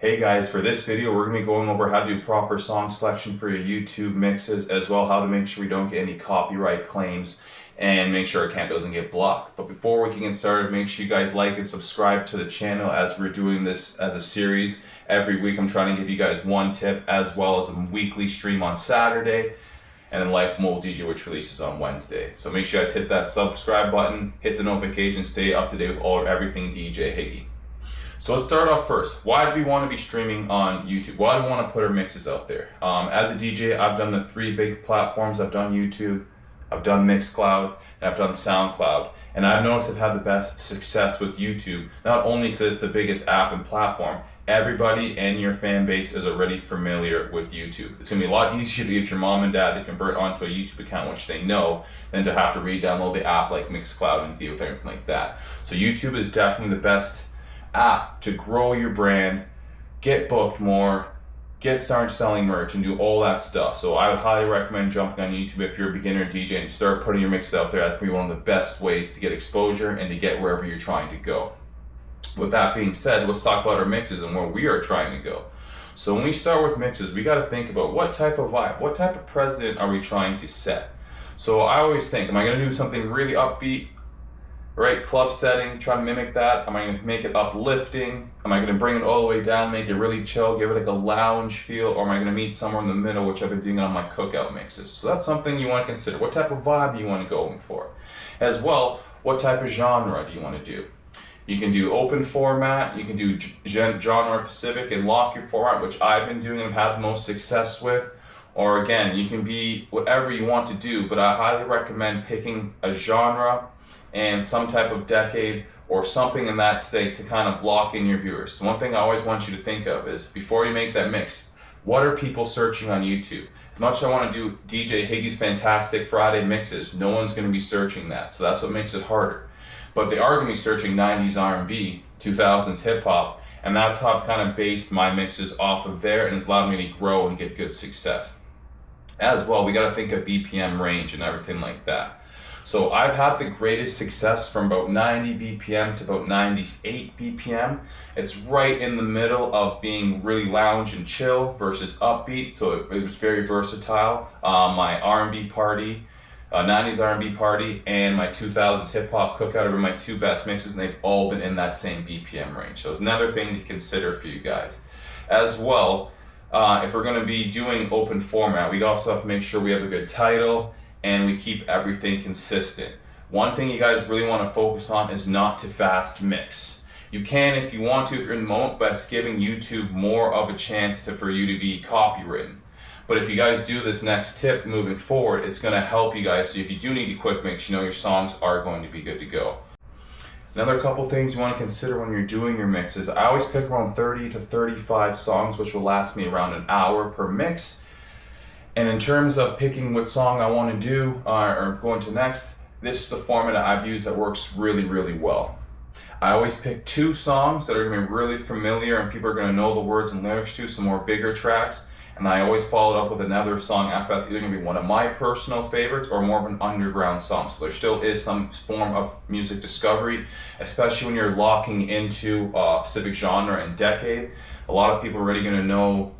Hey guys, for this video we're going to be going over how to do proper song selection for your YouTube mixes, as well how to make sure we don't get any copyright claims and make sure our account doesn't get blocked. But before we can get started, make sure you guys like and subscribe to the channel, as we're doing this as a series. Every week I'm trying to give you guys one tip, as well as a weekly stream on Saturday, and then Life Mobile DJ, which releases on Wednesday. So make sure you guys hit that subscribe button, hit the notification, stay up to date with everything DJ Higgy. So let's start off first. Why do we want to be streaming on YouTube? Why do we want to put our mixes out there? As a DJ, I've done the three big platforms. I've done YouTube, I've done Mixcloud, and I've done SoundCloud. And I've noticed I've had the best success with YouTube, not only because it's the biggest app and platform. Everybody in your fan base is already familiar with YouTube. It's going to be a lot easier to get your mom and dad to convert onto a YouTube account, which they know, than to have to re-download the app like Mixcloud and deal with everything like that. So YouTube is definitely the best app to grow your brand, get booked more, start selling merch, and do all that stuff. So I would highly recommend jumping on YouTube if you're a beginner DJ and start putting your mixes out there. That can be one of the best ways to get exposure and to get wherever you're trying to go. With that being said, let's talk about our mixes and where we are trying to go. So when we start with mixes, we got to think about what type of vibe, what type of precedent are we trying to set. So I always think, am I going to do something really upbeat, right, club setting, try to mimic that? Am I going to make it uplifting? Am I going to bring it all the way down, make it really chill, give it like a lounge feel? Or am I going to meet somewhere in the middle, which I've been doing on my cookout mixes? So that's something you want to consider. What type of vibe you want to go for? As well, what type of genre do you want to do? You can do open format, you can do genre specific and lock your format, which I've been doing and have had the most success with. Or again, you can be whatever you want to do, but I highly recommend picking a genre and some type of decade or something in that state to kind of lock in your viewers. So one thing I always want you to think of is, before you make that mix, what are people searching on YouTube? As much as I want to do DJ Higgy's Fantastic Friday mixes, no one's going to be searching that. So that's what makes it harder. But they are going to be searching 90s R&B, 2000s hip hop, and that's how I've kind of based my mixes off of there, and it's allowed me to grow and get good success. As well, we got to think of BPM range and everything like that. So I've had the greatest success from about 90 BPM to about 98 BPM. It's right in the middle of being really lounge and chill versus upbeat, so it was very versatile. My R&B party, 90s R&B party, and my 2000s hip hop cookout are my two best mixes, and they've all been in that same BPM range. So it's another thing to consider for you guys. As well, if we're going to be doing open format, we also have to make sure we have a good title and we keep everything consistent. One thing you guys really want to focus on is not to fast mix. You can if you want to, if you're in the moment, but it's giving YouTube more of a chance for you to be copywritten. But if you guys do this next tip moving forward, it's going to help you guys. So if you do need a quick mix, you know your songs are going to be good to go. Another couple things you want to consider when you're doing your mixes. I always pick around 30 to 35 songs, which will last me around an hour per mix. And in terms of picking what song I want to do or going to next, this is the format I've used that works really, really well. I always pick two songs that are going to be really familiar and people are going to know the words and lyrics to, some more bigger tracks. And I always follow it up with another song after that's either going to be one of my personal favorites or more of an underground song. So there still is some form of music discovery, especially when you're locking into a specific genre and decade. A lot of people are already going to know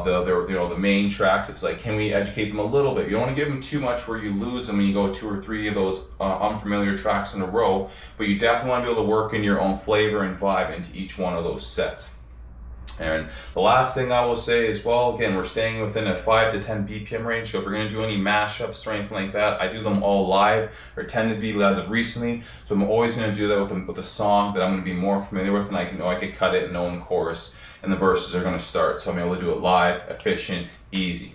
the main tracks. It's like, can we educate them a little bit? You don't want to give them too much where you lose them when you go two or three of those unfamiliar tracks in a row, but you definitely want to be able to work in your own flavor and vibe into each one of those sets. And the last thing I will say is, well, again, we're staying within a 5 to 10 BPM range, so if we're going to do any mashups or anything like that, I do them all live, or tend to be as of recently, so I'm always going to do that with a song that I'm going to be more familiar with, and I could cut it and know in the chorus, and the verses are going to start, so I'm able to do it live, efficient, easy.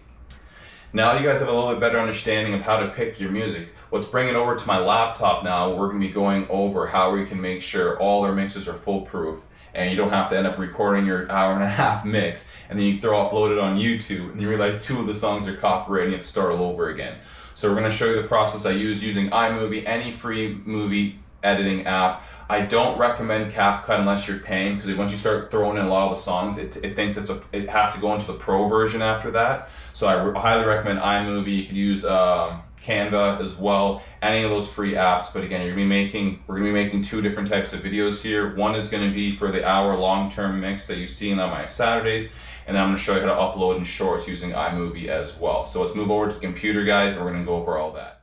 Now you guys have a little bit better understanding of how to pick your music. Let's bring it over to my laptop now. We're going to be going over how we can make sure all our mixes are foolproof, and you don't have to end up recording your hour-and-a-half mix and then you upload it on YouTube and you realize two of the songs are copyrighted and you have to start all over again. So we're going to show you the process I use using iMovie, any free movie editing app. I don't recommend CapCut unless you're paying, because once you start throwing in a lot of the songs, it thinks it has to go into the pro version after that. So I highly recommend iMovie. You could use Canva as well, any of those free apps. But again, we're gonna be making two different types of videos here. One is gonna be for the hour long-term mix that you see on my Saturdays, and then I'm gonna show you how to upload in shorts using iMovie as well. So let's move over to the computer, guys, and we're gonna go over all that.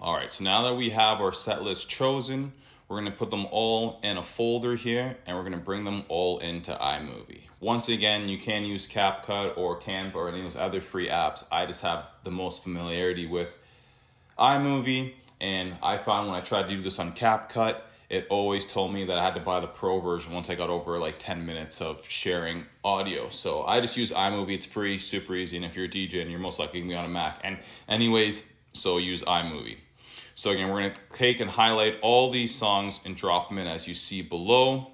All right, so now that we have our set list chosen, we're gonna put them all in a folder here, and we're gonna bring them all into iMovie. Once again, you can use CapCut or Canva or any of those other free apps. I just have the most familiarity with iMovie, and I found when I tried to do this on CapCut, it always told me that I had to buy the pro version once I got over like 10 minutes of sharing audio. So I just use iMovie. It's free, super easy, and if you're a DJ, and you're most likely gonna be on a Mac. And anyways, so use iMovie. So again, we're gonna take and highlight all these songs and drop them in as you see below.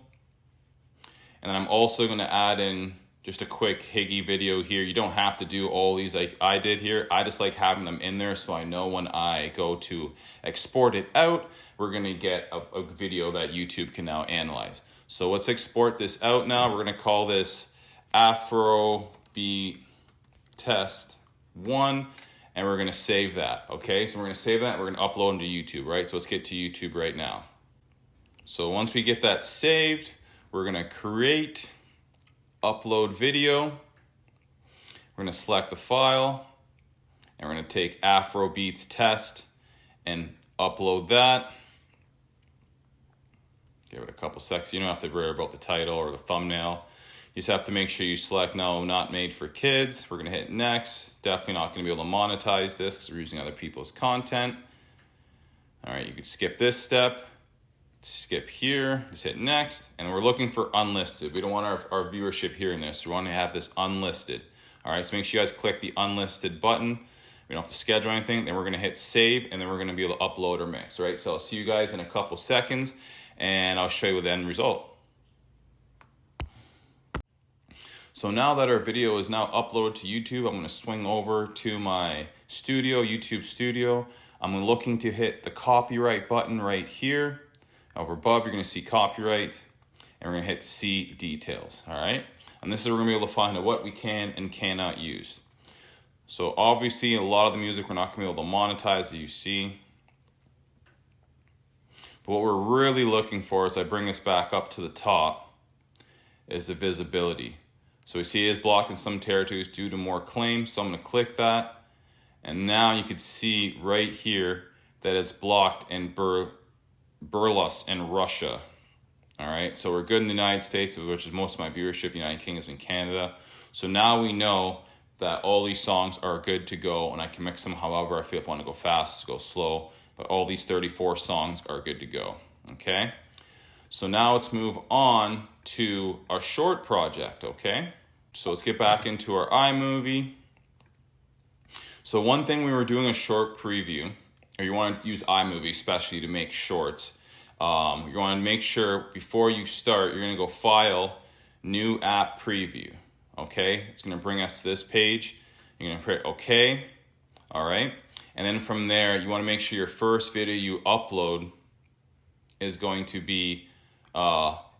And then I'm also gonna add in just a quick Higgy video here. You don't have to do all these like I did here. I just like having them in there so I know when I go to export it out, we're gonna get a video that YouTube can now analyze. So let's export this out now. We're gonna call this Afrobeat Test 1. And we're gonna save that, okay? So we're gonna save that, we're gonna upload into YouTube, right? So let's get to YouTube right now. So once we get that saved, we're gonna create, upload video. We're gonna select the file, and we're gonna take Afrobeats Test and upload that. Give it a couple seconds. You don't have to worry about the title or the thumbnail. You just have to make sure you select no, not made for kids. We're gonna hit next. Definitely not gonna be able to monetize this because we're using other people's content. All right, you could skip this step, skip here, just hit next. And we're looking for unlisted. We don't want our viewership hearing this. We wanna have this unlisted. All right, so make sure you guys click the unlisted button. We don't have to schedule anything. Then we're gonna hit save, and then we're gonna be able to upload or mix, right? So I'll see you guys in a couple seconds, and I'll show you the end result. So now that our video is now uploaded to YouTube, I'm gonna swing over to my studio, YouTube Studio. I'm looking to hit the copyright button right here. Over above, you're gonna see copyright, and we're gonna hit see details, all right? And this is where we're gonna be able to find out what we can and cannot use. So obviously, a lot of the music we're not gonna be able to monetize, as you see. But what we're really looking for, as I bring this back up to the top, is the visibility. So we see it is blocked in some territories due to more claims. So I'm gonna click that. And now you can see right here that it's blocked in Belarus and Russia. All right, so we're good in the United States, which is most of my viewership, United Kingdom and Canada. So now we know that all these songs are good to go, and I can mix them however I feel. If I wanna go fast, go slow, but all these 34 songs are good to go, okay? So now let's move on to our short project, okay? So let's get back into our iMovie. So one thing we were doing a short preview, or you want to use iMovie especially to make shorts, you want to make sure before you start, you're going to go File, New App Preview, okay? It's going to bring us to this page. You're going to hit OK, all right? And then from there, you want to make sure your first video you upload is going to be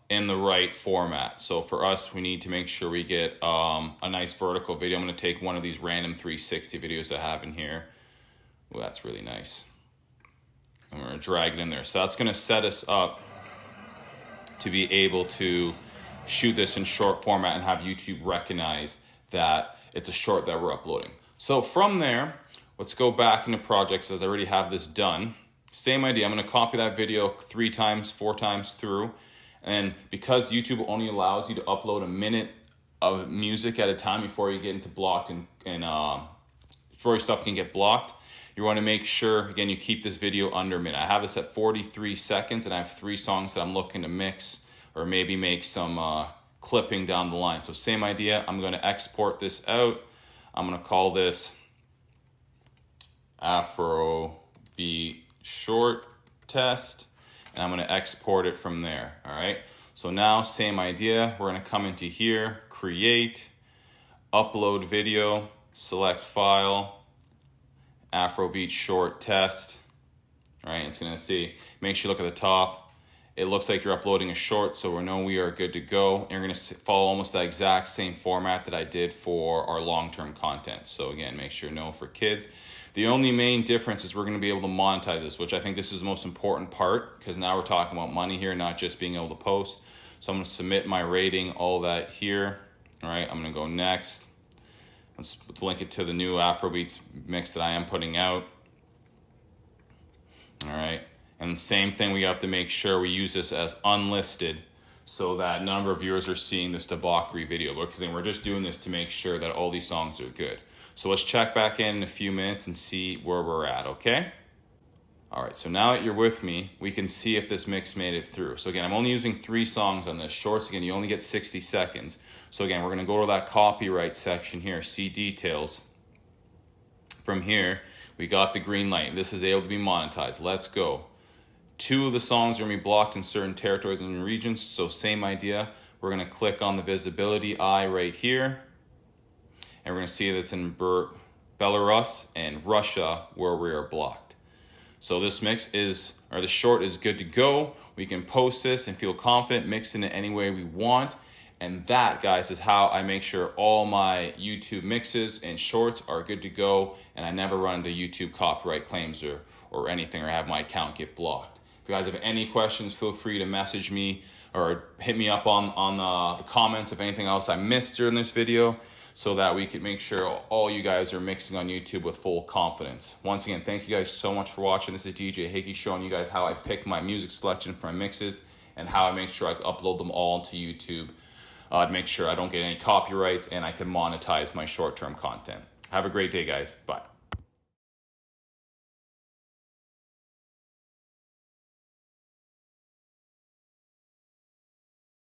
in the right format. So for us, we need to make sure we get a nice vertical video. I'm gonna take one of these random 360 videos I have in here. Well, that's really nice. And we're gonna drag it in there. So that's gonna set us up to be able to shoot this in short format and have YouTube recognize that it's a short that we're uploading. So from there, let's go back into projects as I already have this done. Same idea, I'm gonna copy that video 3 times, 4 times through. And because YouTube only allows you to upload a minute of music at a time before you get into blocked and before your stuff can get blocked, you want to make sure, again, you keep this video under a minute. I have this at 43 seconds, and I have 3 songs that I'm looking to mix or maybe make some clipping down the line. So same idea, I'm going to export this out. I'm going to call this Afrobeat Short Test. And I'm going to export it from there, all right? So now, same idea. We're going to come into here, create, upload video, select file, Afrobeat Short Test, All right, it's gonna see, make sure you look at the top. It looks like you're uploading a short, so we know we are good to go. And you're gonna follow almost the exact same format that I did for our long-term content. So again, make sure no for kids. The only main difference is we're gonna be able to monetize this, which I think this is the most important part, because now we're talking about money here, not just being able to post. So I'm gonna submit my rating, all that here. All right, I'm gonna go next. Let's link it to the new Afrobeats mix that I am putting out. All right, and the same thing, we have to make sure we use this as unlisted so that none of our viewers are seeing this debauchery video, because then we're just doing this to make sure that all these songs are good. So let's check back in a few minutes and see where we're at, okay? All right, so now that you're with me, we can see if this mix made it through. So again, I'm only using 3 songs on this. Shorts, again, you only get 60 seconds. So again, we're gonna go to that copyright section here, see details. From here, we got the green light. This is able to be monetized. Let's go. 2 of the songs are gonna be blocked in certain territories and regions, so same idea. We're gonna click on the visibility eye right here, and we're gonna see that it's in Belarus and Russia where we are blocked. So this mix is, or the short is good to go. We can post this and feel confident mixing it any way we want. And that, guys, is how I make sure all my YouTube mixes and shorts are good to go, and I never run into YouTube copyright claims or anything, or have my account get blocked. If you guys have any questions, feel free to message me or hit me up on the comments of anything else I missed during this video, so that we can make sure all you guys are mixing on YouTube with full confidence. Once again, thank you guys so much for watching. This is DJ Hickey showing you guys how I pick my music selection for my mixes and how I make sure I upload them all to YouTube to make sure I don't get any copyrights and I can monetize my short-term content. Have a great day, guys. Bye.